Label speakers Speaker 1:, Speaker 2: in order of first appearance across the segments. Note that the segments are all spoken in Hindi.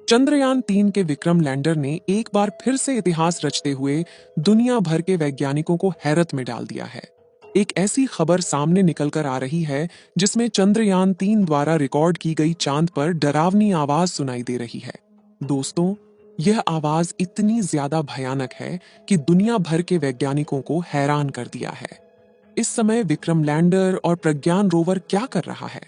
Speaker 1: चंद्रयान 3 के विक्रम लैंडर ने एक बार फिर से इतिहास रचते हुए दुनिया भर के वैज्ञानिकों को हैरत में डाल दिया है। एक ऐसी खबर सामने निकलकर आ रही है जिसमें चंद्रयान 3 द्वारा रिकॉर्ड की गई चांद पर डरावनी आवाज सुनाई दे रही है। दोस्तों, यह आवाज इतनी ज्यादा भयानक है कि दुनिया भर के वैज्ञानिकों को हैरान कर दिया है। इस समय विक्रम लैंडर और प्रज्ञान रोवर क्या कर रहा है?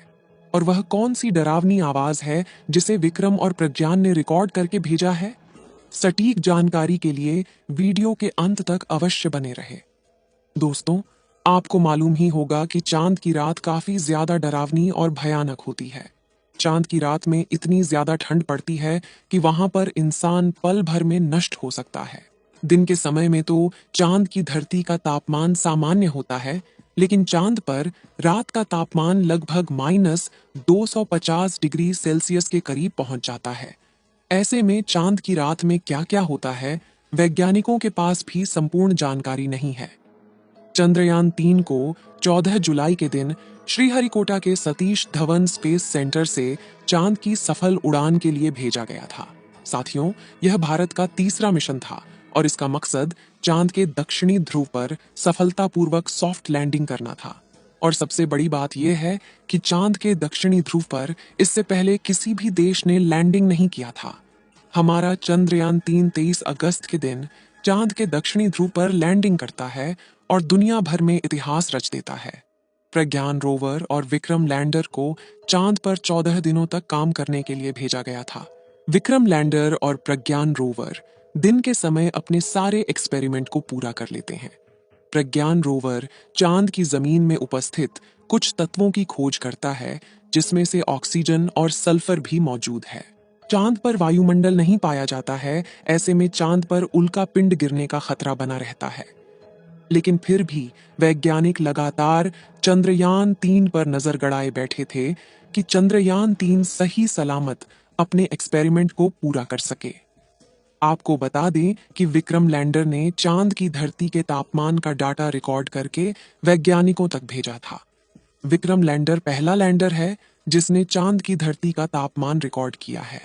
Speaker 1: और वह कौन सी डरावनी आवाज है जिसे विक्रम और प्रज्ञान ने रिकॉर्ड करके भेजा है? सटीक जानकारी के लिए वीडियो के अंत तक अवश्य बने रहे। दोस्तों, आपको मालूम ही होगा कि चांद की रात काफी ज्यादा डरावनी और भयानक होती है। चांद की रात में इतनी ज्यादा ठंड पड़ती है कि वहां पर इंसान पल भर में नष्ट हो सकता है। दिन के समय में तो चांद की धरती का तापमान सामान्य होता है, लेकिन चांद पर रात का तापमान लगभग -250 डिग्री सेल्सियस के करीब पहुंच जाता है। ऐसे में चांद की रात में क्या क्या होता है, वैज्ञानिकों के पास भी संपूर्ण जानकारी नहीं है। चंद्रयान 3 को 14 जुलाई के दिन श्रीहरिकोटा के सतीश धवन स्पेस सेंटर से चांद की सफल उड़ान के लिए भेजा गया था। साथियों, यह भारत का तीसरा मिशन था और इसका मकसद चांद के दक्षिणी ध्रुव पर सफलतापूर्वक सॉफ्ट लैंडिंग करना था। और सबसे बड़ी बात यह है कि चांद के दक्षिणी ध्रुव पर इससे पहले किसी भी देश ने लैंडिंग नहीं किया था। हमारा चंद्रयान 3 23 अगस्त के दिन चांद के दक्षिणी ध्रुव पर लैंडिंग करता है और दुनिया भर में इतिहास रच देता है। प्रज्ञान रोवर और विक्रम लैंडर को चांद पर 14 दिनों तक काम करने के लिए भेजा गया था। विक्रम लैंडर और प्रज्ञान रोवर दिन के समय अपने सारे एक्सपेरिमेंट को पूरा कर लेते हैं। प्रज्ञान रोवर चांद की जमीन में उपस्थित कुछ तत्वों की खोज करता है, जिसमें से ऑक्सीजन और सल्फर भी मौजूद है। चांद पर वायुमंडल नहीं पाया जाता है, ऐसे में चांद पर उल्का पिंड गिरने का खतरा बना रहता है। लेकिन फिर भी वैज्ञानिक लगातार चंद्रयान 3 पर नजर गड़ाए बैठे थे कि चंद्रयान 3 सही सलामत अपने एक्सपेरिमेंट को पूरा कर सके। आपको बता दें कि विक्रम लैंडर ने चांद की धरती के तापमान का डाटा रिकॉर्ड करके वैज्ञानिकों तक भेजा था। विक्रम लैंडर पहला लैंडर है जिसने चांद की धरती का तापमान रिकॉर्ड किया है।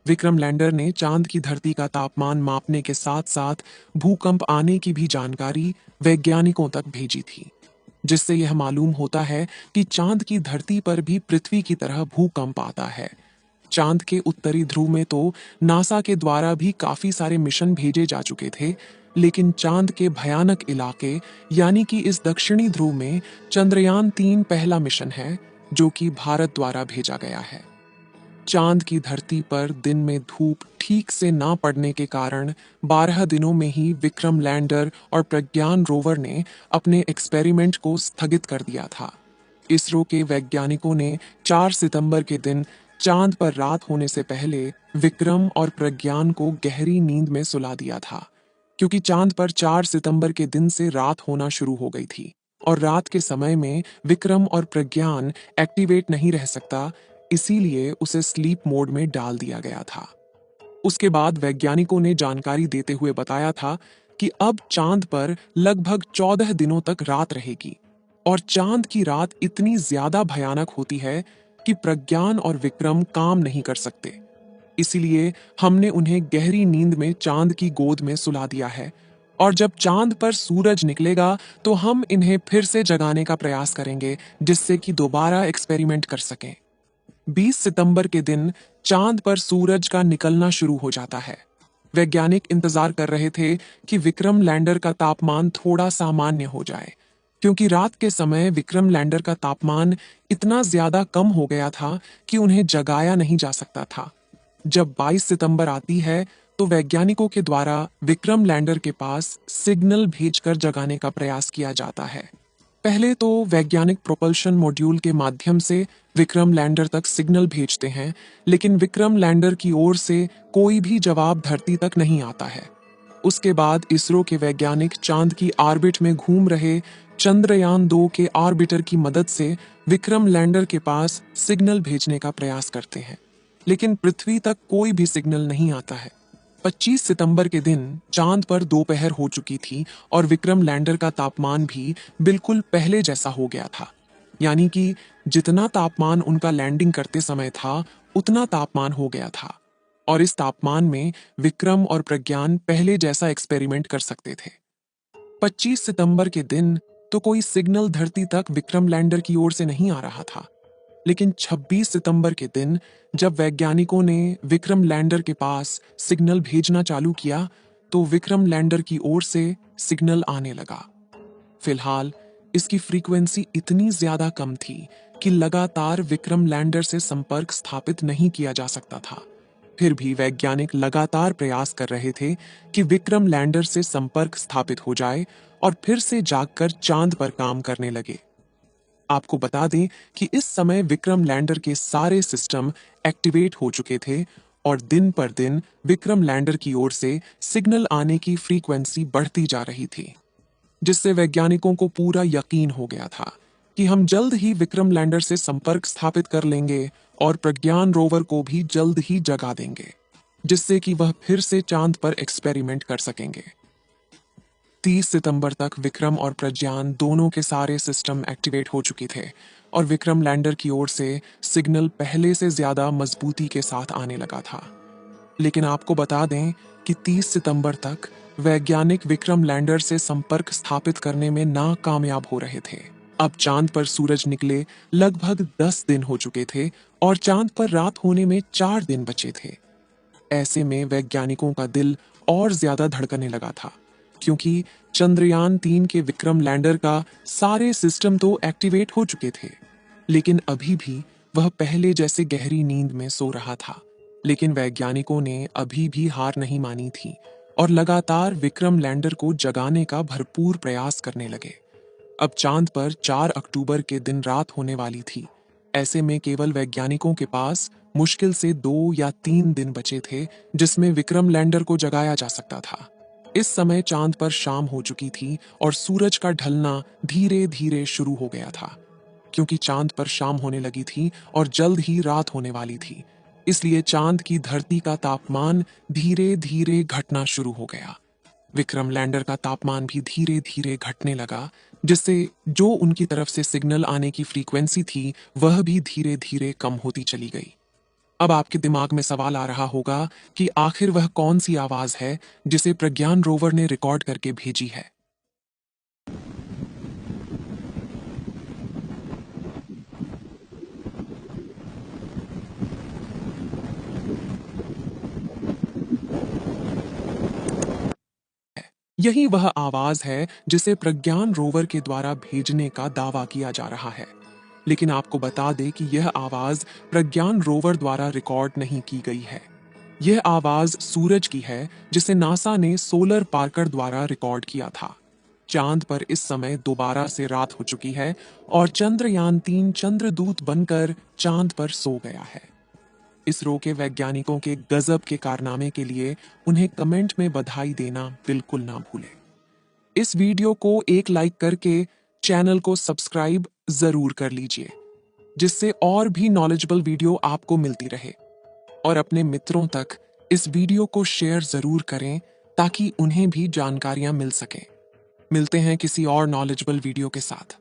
Speaker 1: विक्रम लैंडर ने चांद की धरती का तापमान मापने के साथ साथ भूकंप आने की भी जानकारी वैज्ञानिकों तक भेजी थी, जिससे यह मालूम होता है कि चांद की धरती पर भी पृथ्वी की तरह भूकंप आता है। चांद के उत्तरी ध्रुव में तो नासा के द्वारा भी काफी सारे मिशन भेजे जा चुके थे, लेकिन चांद के भयानक इलाके यानी कि इस दक्षिणी ध्रुव में चंद्रयान 3 पहला मिशन है जो कि भारत द्वारा भेजा गया है। चांद की धरती पर दिन में धूप ठीक से ना पड़ने के कारण 12 दिनों में ही विक्रम लैंडर और प्रज्ञान रोवर ने अपने एक्सपेरिमेंट को स्थगित कर दिया था। इसरो के वैज्ञानिकों ने 4 सितंबर के दिन चांद पर रात होने से पहले विक्रम और प्रज्ञान को गहरी नींद में सुला दिया था, क्योंकि चांद पर 4 सितंबर के दिन से रात होना शुरू हो गई थी और रात के समय में विक्रम और प्रज्ञान एक्टिवेट नहीं रह सकता, इसीलिए उसे स्लीप मोड में डाल दिया गया था। उसके बाद वैज्ञानिकों ने जानकारी देते हुए बताया था कि अब चांद पर लगभग 14 दिनों तक रात रहेगी और चांद की रात इतनी ज्यादा भयानक होती है कि प्रज्ञान और विक्रम काम नहीं कर सकते। इसीलिए हमने उन्हें गहरी नींद में चांद की गोद में सुला दिया है और जब चांद पर सूरज निकलेगा तो हम इन्हें फिर से जगाने का प्रयास करेंगे, जिससे कि दोबारा एक्सपेरिमेंट कर सकें। 20 सितंबर के दिन चांद पर सूरज का निकलना शुरू हो जाता है। वैज्ञानिक इंतजार कर रहे थे कि विक्रम लैंडर का तापमान थोड़ा सामान्य हो जाए, क्योंकि रात के समय विक्रम लैंडर का तापमान इतना ज्यादा कम हो गया था कि उन्हें जगाया नहीं जा सकता था। जब 22 सितंबर आती है तो वैज्ञानिकों के द्वारा विक्रम लैंडर के पास सिग्नल भेजकर जगाने का प्रयास किया जाता है। पहले तो वैज्ञानिक प्रोपल्शन मॉड्यूल के माध्यम से विक्रम लैंडर तक सिग्नल भेजते हैं, लेकिन विक्रम लैंडर की ओर से कोई भी जवाब धरती तक नहीं आता है। उसके बाद इसरो के वैज्ञानिक चांद की ऑर्बिट में घूम रहे चंद्रयान 2 के ऑर्बिटर की मदद से विक्रम लैंडर के पास सिग्नल भेजने का प्रयास करते हैं, लेकिन पृथ्वी तक कोई भी सिग्नल नहीं आता है। 25 सितंबर के दिन चांद पर दोपहर हो चुकी थी और विक्रम लैंडर का तापमान भी बिल्कुल पहले जैसा हो गया था, यानी कि जितना तापमान उनका लैंडिंग करते समय था उतना तापमान हो गया था। और इस तापमान में विक्रम और प्रज्ञान पहले जैसा एक्सपेरिमेंट कर सकते थे। 25 सितंबर के दिन तो कोई सिग्नल धरती तक विक्रम लैंडर की ओर से नहीं आ रहा था, लेकिन 26 सितंबर के दिन जब वैज्ञानिकों ने विक्रम लैंडर के पास सिग्नल भेजना चालू किया, तो विक्रम लैंडर की ओर से सिग्नल आने लगा। फिलहाल इसकी फ्रीक्वेंसी इतनी ज्यादा कम थी कि लगातार विक्रम लैंडर से संपर्क स्थापित नहीं किया जा सकता था। फिर भी वैज्ञानिक लगातार प्रयास कर रहे थे कि विक्रम लैंडर से संपर्क स्थापित हो जाए और फिर से जागकर चांद पर काम करने लगे। आपको बता दें कि इस समय विक्रम लैंडर के सारे सिस्टम एक्टिवेट हो चुके थे और दिन पर दिन विक्रम लैंडर की ओर से सिग्नल आने की फ्रीक्वेंसी बढ़ती जा रही थी, जिससे वैज्ञानिकों को पूरा यकीन हो गया था कि हम जल्द ही विक्रम लैंडर से संपर्क स्थापित कर लेंगे और प्रज्ञान रोवर को भी जल्द ही जगा देंगे, जिससे कि वह फिर से चांद पर एक्सपेरिमेंट कर सकेंगे। 30 सितंबर तक विक्रम और प्रज्ञान दोनों के सारे सिस्टम एक्टिवेट हो चुके थे और विक्रम लैंडर की ओर से सिग्नल पहले से ज्यादा मजबूती के साथ आने लगा था। लेकिन आपको बता दें कि 30 सितंबर तक वैज्ञानिक विक्रम लैंडर से संपर्क स्थापित करने में नाकामयाब हो रहे थे। अब चांद पर सूरज निकले लगभग 10 दिन हो चुके थे और चांद पर रात होने में 4 दिन बचे थे। ऐसे में वैज्ञानिकों का दिल और ज्यादा धड़कने लगा था, क्योंकि चंद्रयान 3 के विक्रम लैंडर का सारे सिस्टम तो एक्टिवेट हो चुके थे, लेकिन अभी भी वह पहले जैसे गहरी नींद में सो रहा था। लेकिन वैज्ञानिकों ने अभी भी हार नहीं मानी थी और लगातार विक्रम लैंडर को जगाने का भरपूर प्रयास करने लगे। अब चांद पर 4 अक्टूबर के दिन रात होने वाली थी। ऐसे में केवल वैज्ञानिकों के पास मुश्किल से 2 या 3 दिन बचे थे जिसमें विक्रम लैंडर को जगाया जा सकता था। इस समय चांद पर शाम हो चुकी थी और सूरज का ढलना धीरे धीरे शुरू हो गया था, क्योंकि चांद पर शाम होने लगी थी और जल्द ही रात होने वाली थी। इसलिए चांद की धरती का तापमान धीरे धीरे घटना शुरू हो गया। विक्रम लैंडर का तापमान भी धीरे धीरे घटने लगा, जिससे जो उनकी तरफ से सिग्नल आने की फ्रीक्वेंसी थी वह भी धीरे धीरे कम होती चली गई। अब आपके दिमाग में सवाल आ रहा होगा कि आखिर वह कौन सी आवाज है जिसे प्रज्ञान रोवर ने रिकॉर्ड करके भेजी है। यही वह आवाज है जिसे प्रज्ञान रोवर के द्वारा भेजने का दावा किया जा रहा है। लेकिन आपको बता दें कि यह आवाज प्रज्ञान रोवर द्वारा रिकॉर्ड नहीं की गई है। यह आवाज सूरज की है, जिसे नासा ने सोलर पार्कर द्वारा रिकॉर्ड किया था। चांद पर इस समय दोबारा से रात हो चुकी है और चंद्रयान 3 चंद्रदूत बनकर चांद पर सो गया है। इसरो के वैज्ञानिकों के गजब के कारनामे के लिए उन्हें कमेंट में बधाई देना बिल्कुल ना भूलें। इस वीडियो को एक लाइक करके चैनल को सब्सक्राइब जरूर कर लीजिए, जिससे और भी नॉलेजेबल वीडियो आपको मिलती रहे। और अपने मित्रों तक इस वीडियो को शेयर जरूर करें ताकि उन्हें भी जानकारियां मिल सके। मिलते हैं किसी और नॉलेजेबल वीडियो के साथ।